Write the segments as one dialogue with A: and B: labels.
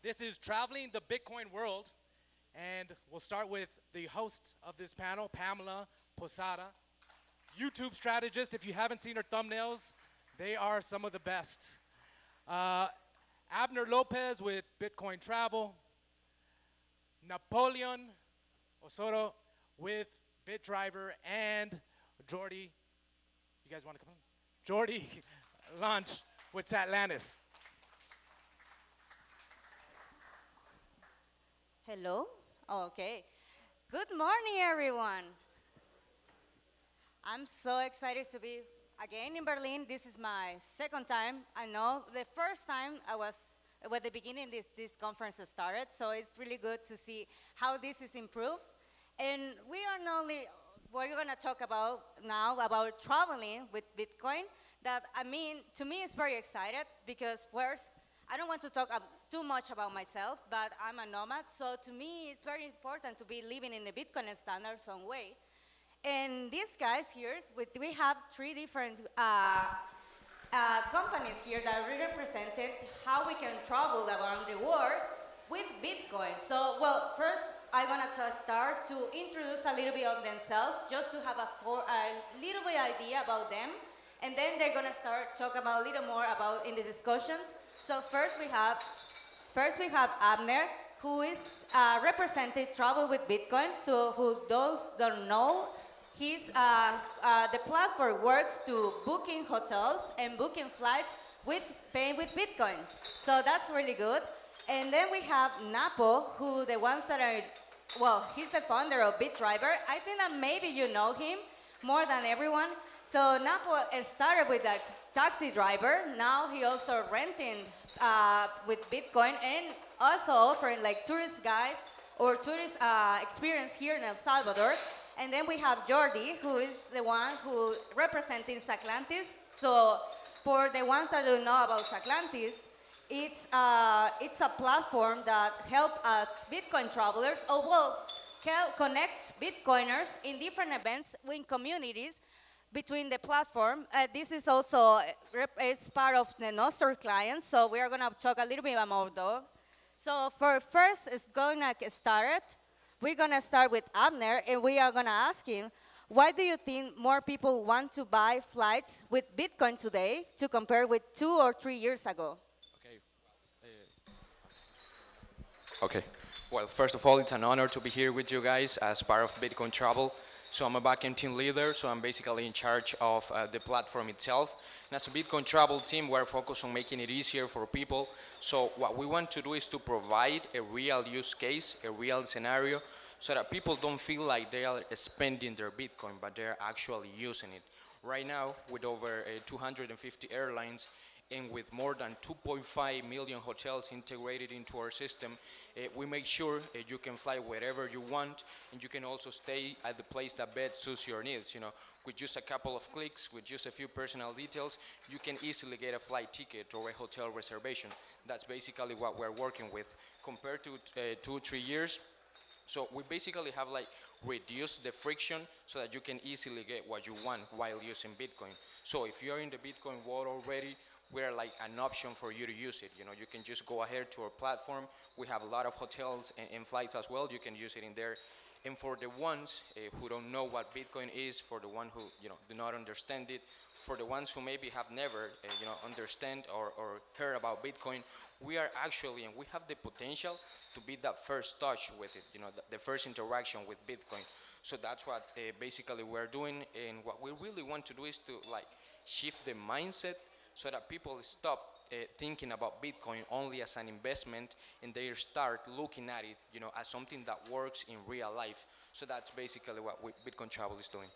A: This is Traveling the Bitcoin World, and we'll start with the host of this panel, Pamela Posada, YouTube strategist. If you haven't seen her thumbnails, they are some of the best. Abner Lopez with Bitcoin Travel, Napoleon Osorio with Bitdriver, and Jordy, you guys want to come on? Jordy Lunch with Satlantis.
B: Hello? Okay. Good morning, everyone. I'm so excited to be again in Berlin. This is my second time. I know the first time I was at the beginning this conference started, so it's really good to see how this is improved. And we are not only, we're going to talk about now about traveling with Bitcoin. That, I mean, to me it's very excited because first, I don't want to talk too much about myself, but I'm a nomad, so to me it's very important to be living in the Bitcoin standard some way. And these guys here, we have three different companies here that represented how we can travel around the world with Bitcoin. So, well, first I want to start to introduce a little bit of themselves, just to have a little bit idea about them, and then they're going to start talking about a little more about in the discussions. So first we have Abner, who is represented Travel with Bitcoin. So who those don't know, he's the platform works to booking hotels and booking flights with paying with Bitcoin. So that's really good. And then we have Napo, who the ones that are, well, he's the founder of Bitdriver. I think that maybe you know him more than everyone. So Napo started with a taxi driver. Now he also renting with Bitcoin and also offering like tourist guides or tourist experience here in El Salvador. And then we have Jordi, who is the one who representing Satlantis. So for the ones that don't know about Satlantis, it's a platform that helps Bitcoin travelers, connect Bitcoiners in different events in communities between the platform. This is also is part of the Nostr clients, so we are going to talk a little bit about those. So for first, it's going to start. We're going to start with Abner, and we are going to ask him, why do you think more people want to buy flights with Bitcoin today to compare with 2 or 3 years ago?
C: Okay. Well, first of all, it's an honor to be here with you guys as part of Bitcoin Travel. So I'm a backend team leader, so I'm basically in charge of the platform itself. And as a Bitcoin Travel team, we're focused on making it easier for people. So what we want to do is to provide a real use case, a real scenario, so that people don't feel like they are spending their Bitcoin, but they're actually using it. Right now, with over 250 airlines, and with more than 2.5 million hotels integrated into our system, we make sure you can fly wherever you want, and you can also stay at the place that best suits your needs. You know, with just a couple of clicks, with just a few personal details, you can easily get a flight ticket or a hotel reservation. That's basically what we're working with. Compared to 2-3 years, so we basically have like reduced the friction so that you can easily get what you want while using Bitcoin. So if you're in the Bitcoin world already, we're like an option for you to use it. You know, you can just go ahead to our platform. We have a lot of hotels and flights as well. You can use it in there. And for the ones who don't know what Bitcoin is, for the one who do not understand it, for the ones who maybe have never understand or heard about Bitcoin, we are actually, and we have the potential to be that first touch with it. You know, the first interaction with Bitcoin. So that's what basically we're doing. And what we really want to do is to like shift the mindset, so that people stop thinking about Bitcoin only as an investment, and they start looking at it, as something that works in real life. So that's basically what Bitcoin Travel is doing.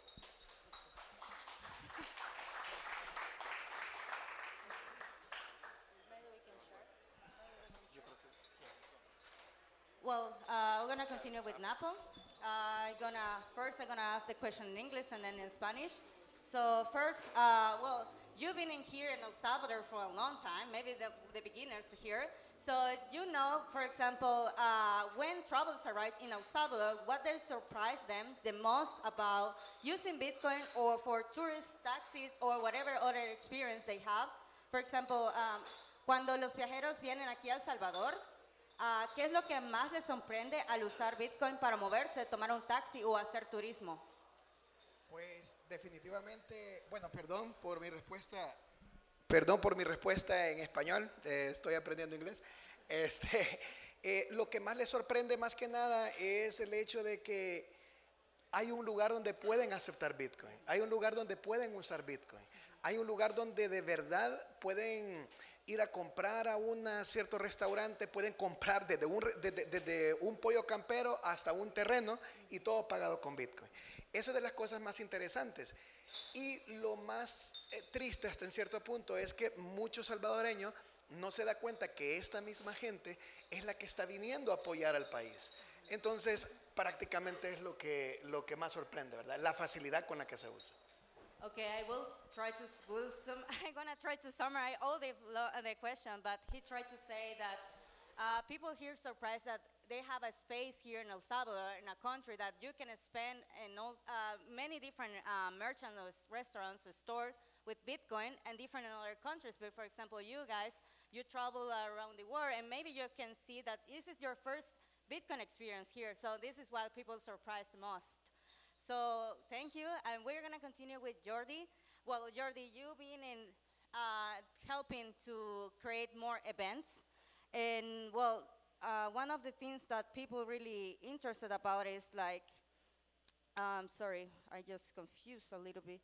B: Well, we're gonna continue with Napo. I'm gonna ask the question in English and then in Spanish. So first, you've been in here in El Salvador for a long time, maybe the beginners here. So for example, when travelers arrive in El Salvador, what they surprise them the most about using Bitcoin or for tourist taxis or whatever other experience they have. For example, cuando los viajeros vienen aquí a El Salvador, ¿Qué es lo que más les sorprende al usar Bitcoin para moverse, tomar un taxi o hacer turismo?
D: Pues definitivamente, bueno, perdón por mi respuesta en español, estoy aprendiendo inglés. Lo que más les sorprende más que nada es el hecho de que hay un lugar donde pueden aceptar Bitcoin, hay un lugar donde pueden usar Bitcoin, hay un lugar donde de verdad pueden ir a comprar a un cierto restaurante, pueden comprar desde un pollo campero hasta un terreno y todo pagado con Bitcoin. Esa es de las cosas más interesantes. Y lo más triste hasta en cierto punto es que muchos salvadoreños no se da cuenta que esta misma gente es la que está viniendo a apoyar al país. Entonces, prácticamente es lo que más sorprende, ¿verdad? La facilidad con la que se usa.
B: Okay, I'm gonna try to summarize all the question, but he tried to say that people here surprised that they have a space here in El Salvador, in a country that you can spend in many different merchants, restaurants, stores with Bitcoin, and different in other countries. But for example, you guys, you travel around the world, and maybe you can see that this is your first Bitcoin experience here. So this is what people surprised the most. So thank you, and we're gonna continue with Jordi. Well, Jordi, you've been in helping to create more events, and well, one of the things that people really interested about is like, sorry, I just confused a little bit.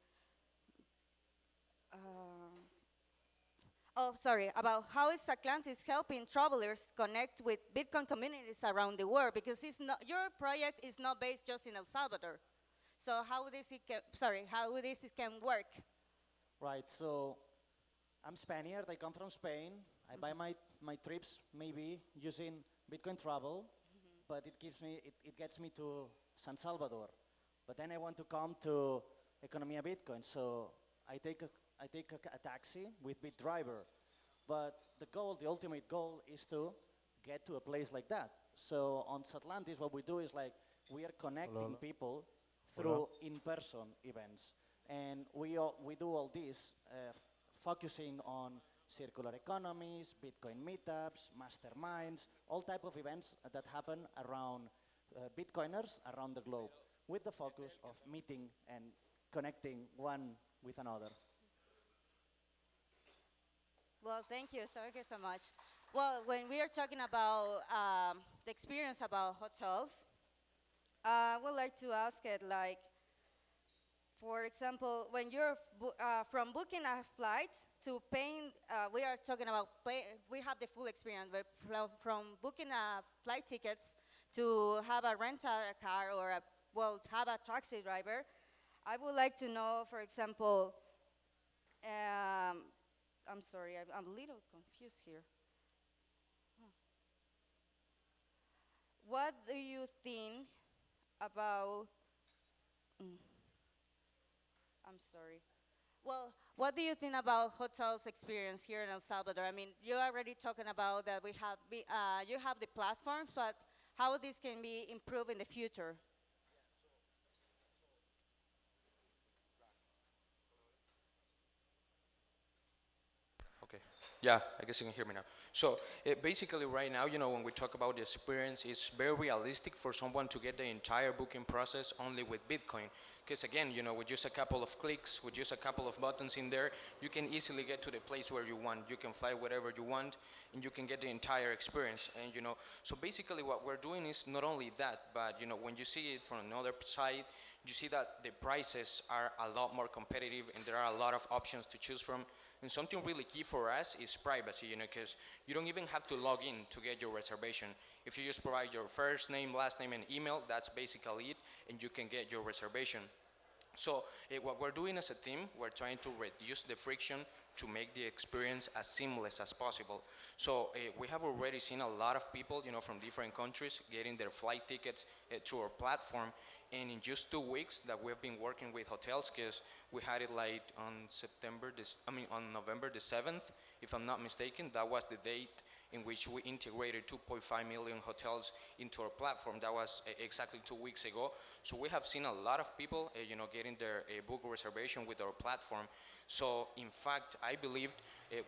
B: Sorry, about how is Satlantis helping travelers connect with Bitcoin communities around the world? Because your project is not based just in El Salvador. So how this can work?
E: Right, so I'm Spaniard, I come from Spain. I buy my trips maybe using Bitcoin travel, but it gets me to San Salvador. But then I want to come to Economía Bitcoin, so I take a taxi with Bitdriver. But the ultimate goal is to get to a place like that. So on Satlantis, what we do is like we are connecting people through in-person events. And we do all this focusing on circular economies, Bitcoin meetups, masterminds, all type of events that happen around Bitcoiners around the globe, with the focus of meeting and connecting one with another.
B: Well, thank you so much. Well, when we are talking about the experience about hotels, I would like to ask it like, for example, when you're from booking a flight to paying, we are talking about we have the full experience, but from booking a flight tickets to have a rental car or have a taxi driver, I would like to know, for example, I'm sorry, I'm a little confused here. What do you think about, I'm sorry. Well, what do you think about hotels experience here in El Salvador? I mean, you're already talking about that you have the platforms, but how this can be improved in the future?
C: Okay. Yeah, I guess you can hear me now. So basically right now, when we talk about the experience, it's very realistic for someone to get the entire booking process only with Bitcoin. Because again, with just a couple of clicks, with just a couple of buttons in there, you can easily get to the place where you want. You can fly wherever you want, and you can get the entire experience. And so basically what we're doing is not only that, but when you see it from another side, you see that the prices are a lot more competitive, and there are a lot of options to choose from. And something really key for us is privacy, because you don't even have to log in to get your reservation. If you just provide your first name, last name, and email, that's basically it, and you can get your reservation. So what we're doing as a team, we're trying to reduce the friction to make the experience as seamless as possible. So we have already seen a lot of people, from different countries getting their flight tickets through our platform. And in just 2 weeks that we've been working with hotels, because we had it like on November the 7th, if I'm not mistaken, that was the date in which we integrated 2.5 million hotels into our platform. That was exactly 2 weeks ago. So we have seen a lot of people, getting their book reservation with our platform. So in fact, I believe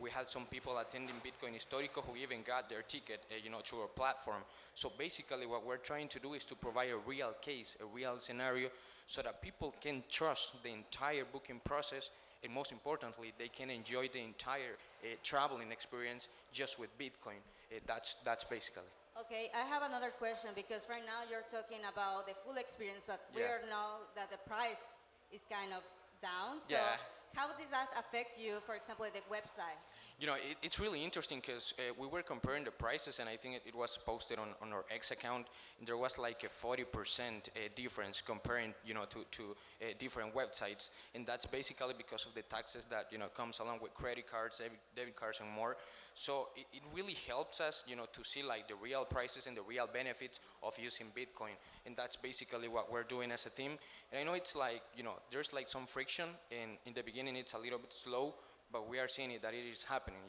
C: We had some people attending Bitcoin Histórico who even got their ticket, through our platform. So basically what we're trying to do is to provide a real case, a real scenario, so that people can trust the entire booking process, and most importantly, they can enjoy the entire traveling experience just with Bitcoin. That's basically.
B: Okay, I have another question because right now you're talking about the full experience, but we
C: Yeah.
B: are know that the price is kind of down. So
C: Yeah.
B: how does that affect you, for example, the website?
C: It's really interesting because we were comparing the prices, and I think it was posted on our X account. And there was like a 40% difference comparing, to different websites, and that's basically because of the taxes that comes along with credit cards, debit cards, and more. So it really helps us, to see like the real prices and the real benefits of using Bitcoin, and that's basically what we're doing as a team. And I know it's like, there's like some friction, and in the beginning it's a little bit slow, but we are seeing it that it is happening,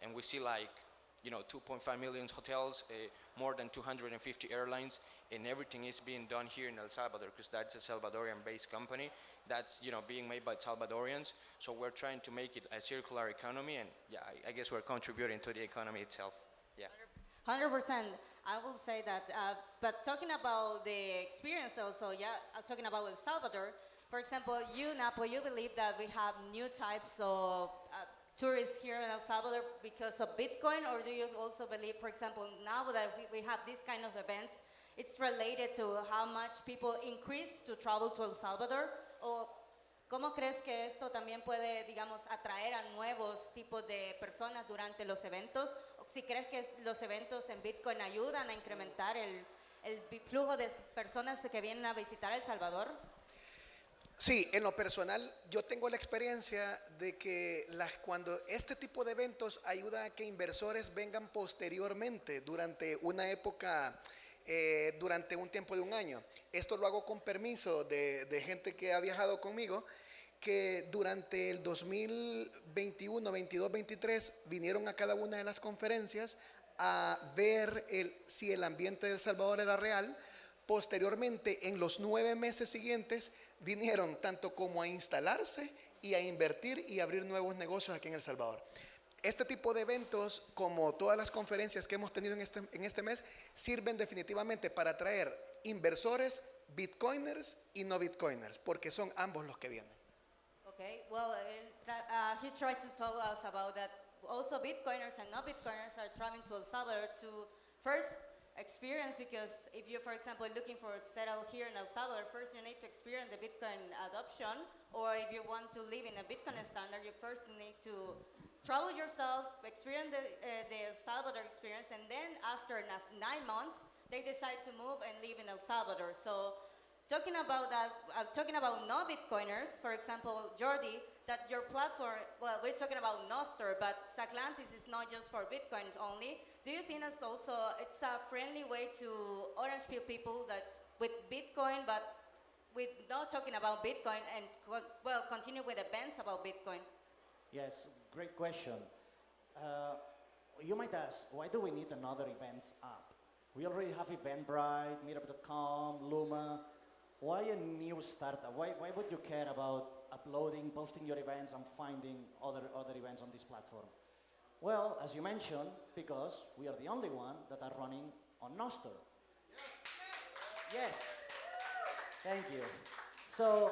C: and we see like, 2.5 million hotels, more than 250 airlines, and everything is being done here in El Salvador because that's a Salvadorian-based company that's, being made by Salvadorians. So we're trying to make it a circular economy, and yeah, I guess we're contributing to the economy itself. Yeah.
B: 100%. I will say that. But talking about the experience also, talking about El Salvador, for example, Napo, you believe that we have new types of tourists here in El Salvador because of Bitcoin, or do you also believe, for example, now that we have these kind of events, it's related to how much people increase to travel to El Salvador? ¿O cómo crees que esto también puede, digamos, atraer a nuevos tipos de personas durante los eventos? ¿O si crees que los eventos en Bitcoin ayudan a incrementar el flujo de personas que vienen a visitar El Salvador?
D: Sí, en lo personal, yo tengo la experiencia de que cuando este tipo de eventos ayuda a que inversores vengan posteriormente durante una época, durante un tiempo de un año. Esto lo hago con permiso de gente que ha viajado conmigo, que durante el 2021, 22, 23 vinieron a cada una de las conferencias a ver si el ambiente de El Salvador era real. Posteriormente, en los 9 meses siguientes, vinieron tanto como a instalarse y a invertir y abrir nuevos negocios aquí en El Salvador. Este tipo de eventos, como todas las conferencias que hemos tenido en este mes, sirven definitivamente para atraer inversores, bitcoiners y no bitcoiners, porque son ambos los que vienen.
B: Okay, well, he tried to tell us about that also Bitcoiners and no Bitcoiners are traveling to El Salvador to first experience, because if you're, for example, looking for settle here in El Salvador, first you need to experience the Bitcoin adoption, or if you want to live in a Bitcoin standard, you first need to travel yourself, experience the El Salvador experience, and then after 9 months, they decide to move and live in El Salvador. So talking about that, talking about no Bitcoiners, for example, Jordi, that your platform, well, we're talking about Nostr, but Satlantis is not just for Bitcoin only. Do you think it's a friendly way to orange pill people that with Bitcoin, but with not talking about Bitcoin and continue with events about Bitcoin?
E: Yes, great question. You might ask, why do we need another events app? We already have Eventbrite, Meetup.com, Luma. Why a new startup? Why would you care about uploading, posting your events, and finding other events on this platform? Well, as you mentioned, because we are the only one that are running on Nostr. Yes. Thank you. So,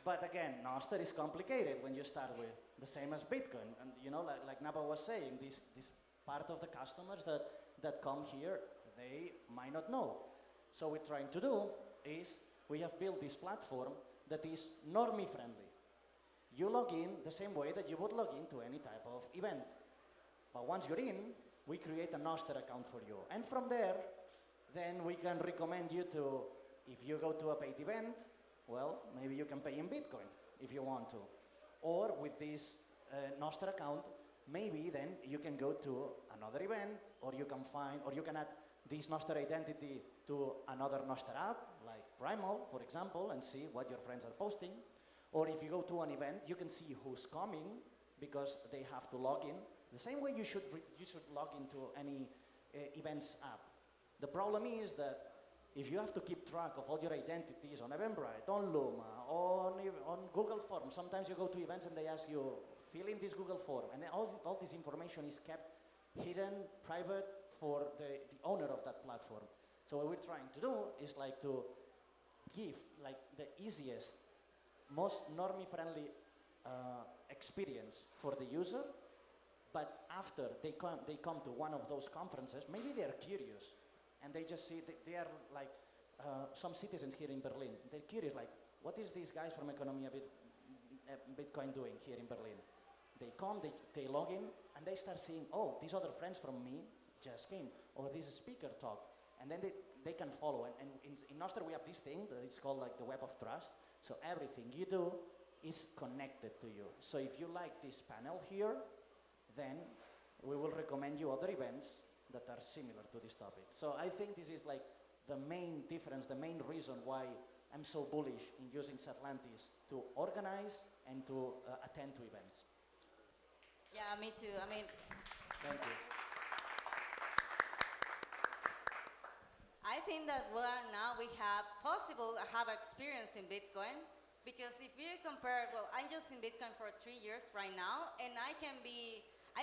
E: but again, Nostr is complicated when you start with, the same as Bitcoin. And like Napa was saying, this part of the customers that come here, they might not know. So what we're trying to do is we have built this platform that is normie friendly. You log in the same way that you would log into any type of event. But once you're in, we create a Nostr account for you. And from there, then we can recommend you to, if you go to a paid event, well, maybe you can pay in Bitcoin if you want to. Or with this Nostr account, maybe then you can go to another event, or you can add this Nostr identity to another Nostr app, like Primal, for example, and see what your friends are posting. Or if you go to an event, you can see who's coming because they have to log in. The same way you should log into any events app. The problem is that if you have to keep track of all your identities on Eventbrite, on Luma, on Google Forms, sometimes you go to events and they ask you fill in this Google form, and then all this information is kept hidden, private for the owner of that platform. So what we're trying to do is like to give like the easiest, most normie-friendly experience for the user. But after they come to one of those conferences, maybe they're curious, and they just see they are like some citizens here in Berlin. They're curious, like, what is these guys from Economía Bitcoin doing here in Berlin? They come, they log in, and they start seeing, oh, these other friends from me just came, or this speaker talk, and then they can follow. And in Nostra we have this thing that is called like the web of trust. So everything you do is connected to you. So if you like this panel here, then we will recommend you other events that are similar to this topic. So I think this is like the main difference, the main reason why I'm so bullish in using Satlantis to organize and to attend to events.
B: Yeah, me too. I mean,
E: Thank you.
B: I think that now we have experience in Bitcoin, because if you compare, well, I'm just in Bitcoin for 3 years right now, and I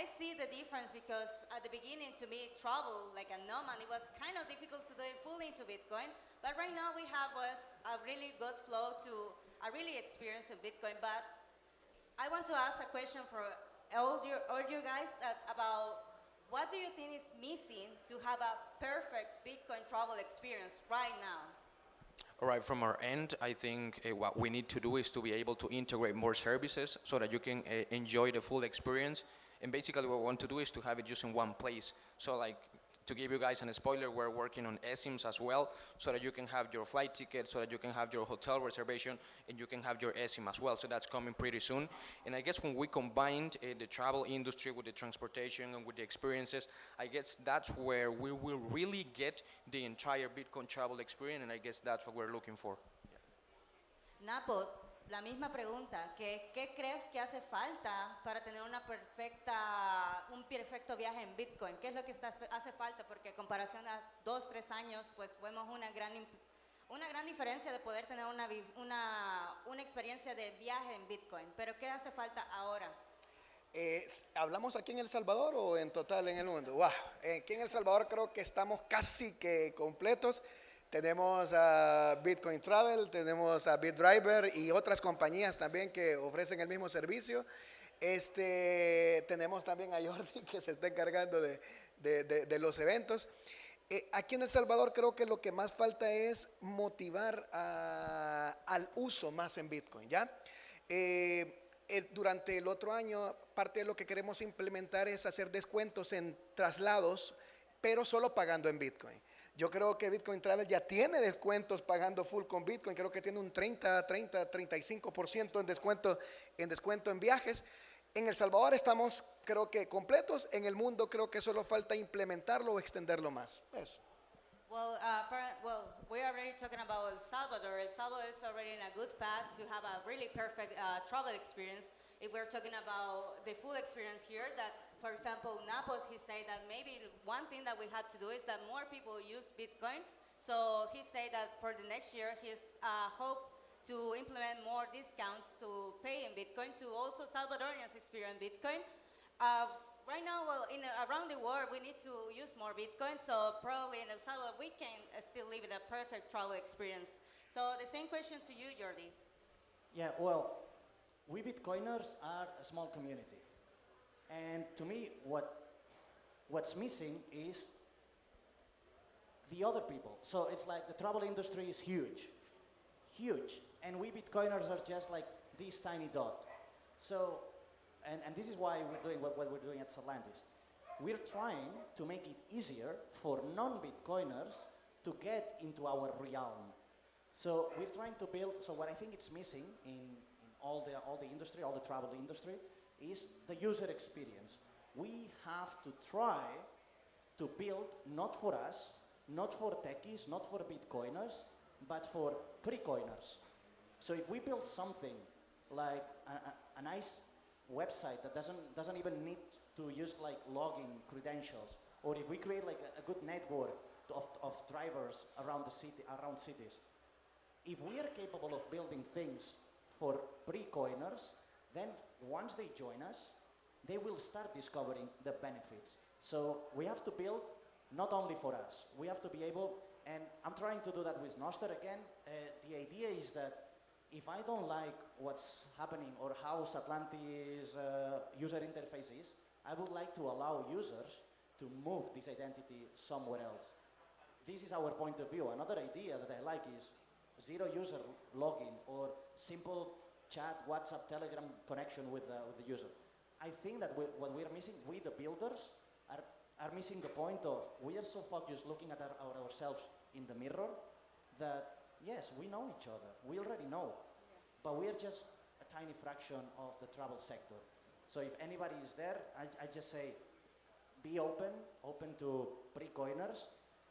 B: see the difference, because at the beginning, to me, travel like a nomad, it was kind of difficult to do it fully into Bitcoin, but right now we have a really good flow to a really experience in Bitcoin. But I want to ask a question for all you guys about what do you think is missing to have a perfect Bitcoin travel experience right now?
C: All right, from our end, I think what we need to do is to be able to integrate more services so that you can enjoy the full experience. And basically what we want to do is to have it just in one place. So like, to give you guys a spoiler, we're working on eSIMs as well, so that you can have your flight ticket, so that you can have your hotel reservation, and you can have your eSIM as well. So that's coming pretty soon. And I guess when we combined the travel industry with the transportation and with the experiences, I guess that's where we will really get the entire Bitcoin travel experience, and I guess that's what we're looking for.
B: Napo, la misma pregunta, ¿qué crees que hace falta para tener un perfecto viaje en Bitcoin? ¿Qué es lo que hace falta? Porque en comparación a 2-3 años, pues vemos una gran diferencia de poder tener una experiencia de viaje en Bitcoin. Pero ¿qué hace falta ahora?
D: ¿Hablamos aquí en El Salvador o en total en el mundo? Wow. Aquí en El Salvador creo que estamos casi que completos. Tenemos a Bitcoin Travel, tenemos a Bitdriver y otras compañías también que ofrecen el mismo servicio. Tenemos también a Jordi, que se está encargando de los eventos. Aquí en El Salvador creo que lo que más falta es motivar al uso más en Bitcoin, ¿ya? Durante el otro año, parte de lo que queremos implementar es hacer descuentos en traslados, pero solo pagando en Bitcoin. Yo creo que Bitcoin Travel ya tiene descuentos pagando full con Bitcoin. Creo que tiene un 35% en descuento en viajes. En El Salvador estamos, creo que completos. En el mundo creo que solo falta implementarlo o extenderlo más. Eso.
B: Well, we're already talking about El Salvador. El Salvador is already in a good path to have a really perfect travel experience. If we're talking about the full experience here, that, for example, Napos, he said that maybe one thing that we have to do is that more people use Bitcoin. So he said that for the next year, he's hope to implement more discounts to pay in Bitcoin, to also Salvadorians experience Bitcoin. Right now, well, around the world, we need to use more Bitcoin. So probably in El Salvador, we can still live in a perfect travel experience. So the same question to you, Jordi.
E: Yeah, well, we Bitcoiners are a small community. And to me, what's missing is the other people. So it's like the travel industry is huge, huge. And we Bitcoiners are just like this tiny dot. So, and this is why we're doing what we're doing at Satlantis. We're trying to make it easier for non-Bitcoiners to get into our realm. So we're trying to build, so what I think it's missing in all the industry, all the travel industry, is the user experience. We have to try to build, not for us, not for techies, not for Bitcoiners, but for pre-coiners. So if we build something like a nice website that doesn't even need to use like login credentials, or if we create like a good network of drivers around the city, around cities, if we are capable of building things for pre-coiners, Then once they join us, they will start discovering the benefits. So we have to build not only for us, we have to be able, and I'm trying to do that with Noster again. The idea is that if I don't like what's happening or how Satlantis user interface is, I would like to allow users to move this identity somewhere else. This is our point of view. Another idea that I like is zero user login or simple chat, WhatsApp, Telegram connection with the user. I think that what we're missing, we the builders, are missing the point of we are so focused looking at ourselves in the mirror that, yes, we know each other. We already know. But we are just a tiny fraction of the travel sector. So if anybody is there, I just say, be open to pre-coiners.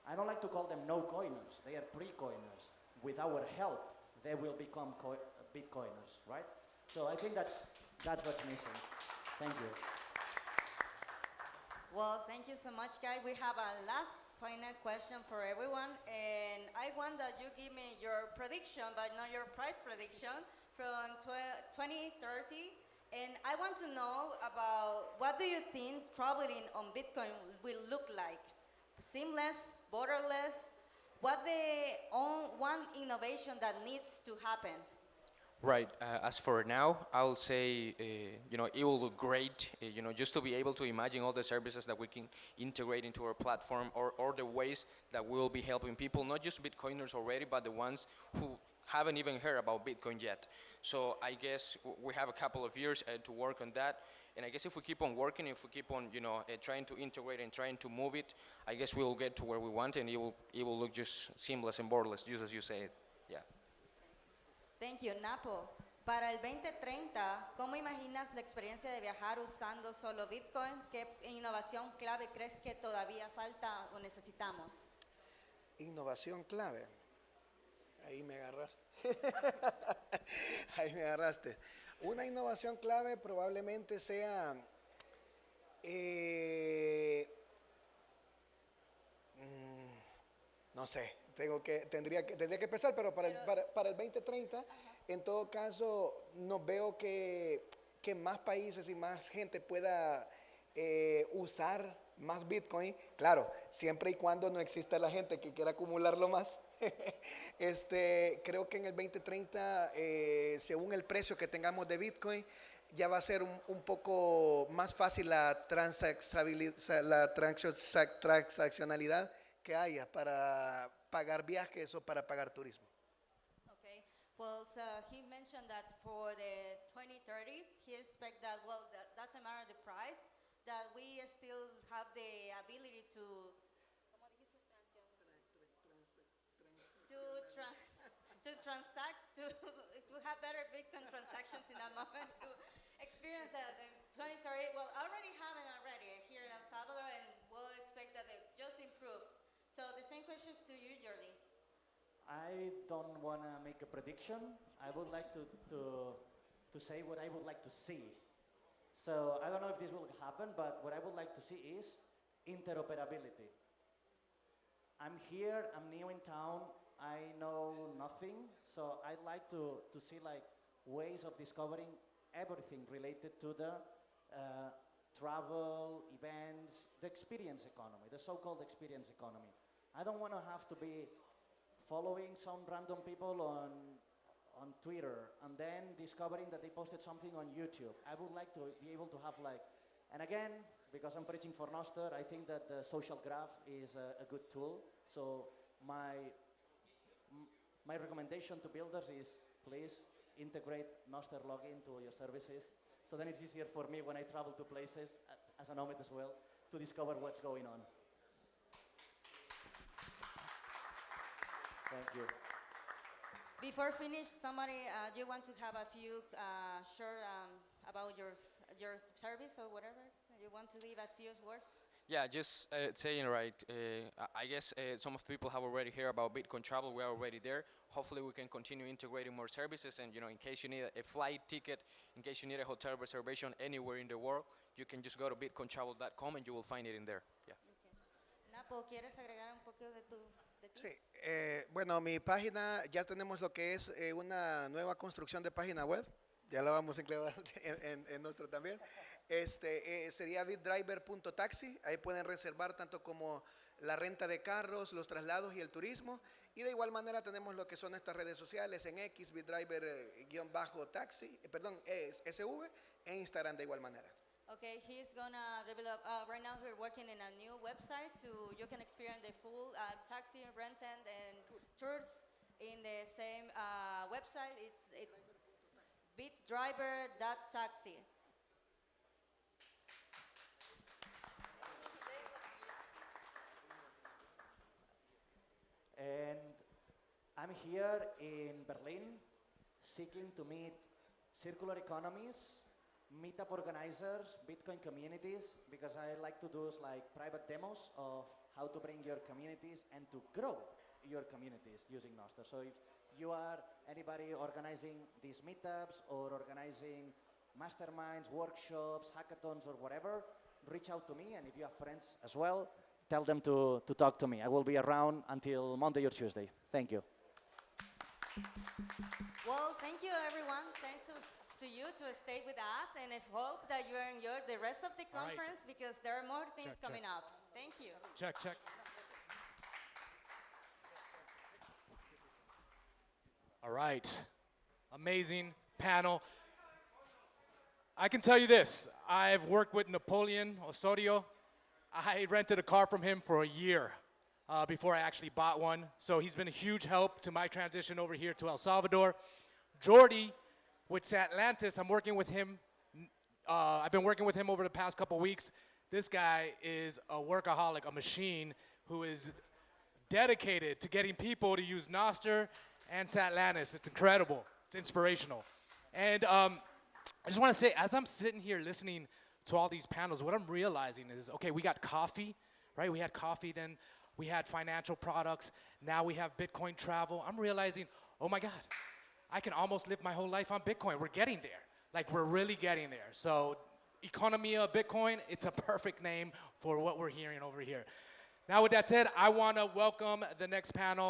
E: I don't like to call them no-coiners. They are pre-coiners. With our help, they will become Bitcoiners, right? So I think that's what's missing. Thank you.
B: Well, thank you so much, guys. We have a last final question for everyone, and I want that you give me your prediction, but not your price prediction, from 2030. And I want to know about what do you think traveling on Bitcoin will look like? Seamless, borderless? What the one innovation that needs to happen?
C: Right. As for now, I'll say, it will look great, just to be able to imagine all the services that we can integrate into our platform or the ways that we'll be helping people, not just Bitcoiners already, but the ones who haven't even heard about Bitcoin yet. So I guess we have a couple of years to work on that. And I guess if we keep on working, if we keep on, trying to integrate and trying to move it, I guess we'll get to where we want, and it will look just seamless and borderless, just as you say it. Yeah.
B: Thank you, Napo. Para el 2030, ¿cómo imaginas la experiencia de viajar usando solo Bitcoin? ¿Qué innovación clave crees que todavía falta o necesitamos?
D: Innovación clave. Ahí me agarraste. Ahí me agarraste. Una innovación clave probablemente sea no sé, tendría que pensar, pero para el 2030, en todo caso, no veo que más países y más gente pueda usar más Bitcoin. Claro, siempre y cuando no exista la gente que quiera acumularlo más. Creo que en el 2030, según el precio que tengamos de Bitcoin, ya va a ser un poco más fácil la transaccionalidad que haya para pagar viajes o para pagar turismo.
B: Okay. Well, so he mentioned that for the 2030, he expects that, well, that doesn't matter the price, that we still have the ability to, ¿cómo dijiste? To transact, to have better Bitcoin transactions in that moment, to experience that in 2030. Well, already here in El Salvador, and we'll expect that they just improve. So the same question to you, Jordi.
E: I don't want to make a prediction. I would like to say what I would like to see. So I don't know if this will happen, but what I would like to see is interoperability. I'm here, I'm new in town, I know nothing, so I'd like to see like ways of discovering everything related to the travel, events, the experience economy, the so-called experience economy. I don't want to have to be following some random people on Twitter and then discovering that they posted something on YouTube. I would like to be able to have like, and again, because I'm preaching for Noster, I think that the social graph is a good tool. So my recommendation to builders is please integrate Noster login to your services. So then it's easier for me when I travel to places, as a nomad as well, to discover what's going on. Thank you.
B: Before finish, somebody, you want to have a few short about your service or whatever? You want to leave a few words?
C: Yeah, just saying, right, I guess some of the people have already heard about Bitcoin travel. We are already there. Hopefully we can continue integrating more services, and in case you need a flight ticket, in case you need a hotel reservation anywhere in the world, you can just go to bitcointravel.com and you will find it in there. Yeah.
B: Okay. Napo, ¿quieres agregar un poco de ti?
D: Sí, bueno, mi página, ya tenemos lo que es una nueva construcción de página web. Ya lo vamos a incluir en nuestro también. Sería bitdriver.taxi. Ahí pueden reservar tanto como la renta de carros, los traslados y el turismo. Y de igual manera tenemos lo que son nuestras redes sociales en X, bitdriver-taxi, perdón, es SV, e Instagram de igual manera.
B: Okay, he's gonna develop. Right now, we're working in a new website to you can experience the full taxi renting and tours in the same website. It's bitdriver.taxi.
E: And I'm here in Berlin seeking to meet circular economies, meetup organizers, Bitcoin communities, because I like to do like private demos of how to bring your communities and to grow your communities using Nostr. So if you are anybody organizing these meetups or organizing masterminds, workshops, hackathons or whatever, reach out to me, and if you have friends as well, tell them to talk to me. I will be around until Monday or Tuesday. Thank you.
B: Well, thank you, everyone. Thanks to you to stay with us, and I hope that you enjoy the rest of the
A: All right.
B: conference because there are more things
A: Check,
B: coming
A: check.
B: up. Thank you.
A: Check, check. All right. Amazing panel. I can tell you this. I've worked with Napoleon Osorio. I rented a car from him for a year before I actually bought one. So he's been a huge help to my transition over here to El Salvador. Jordi with Satlantis, I'm working with him. I've been working with him over the past couple weeks. This guy is a workaholic, a machine who is dedicated to getting people to use Nostr and Satlantis. It's incredible. It's inspirational. And I just want to say, as I'm sitting here listening to all these panels, what I'm realizing is, okay, we got coffee, right? We had coffee, then we had financial products. Now we have Bitcoin travel. I'm realizing, oh my God, I can almost live my whole life on Bitcoin. We're getting there. Like, we're really getting there. So Economía Bitcoin, it's a perfect name for what we're hearing over here. Now, with that said, I want to welcome the next panel.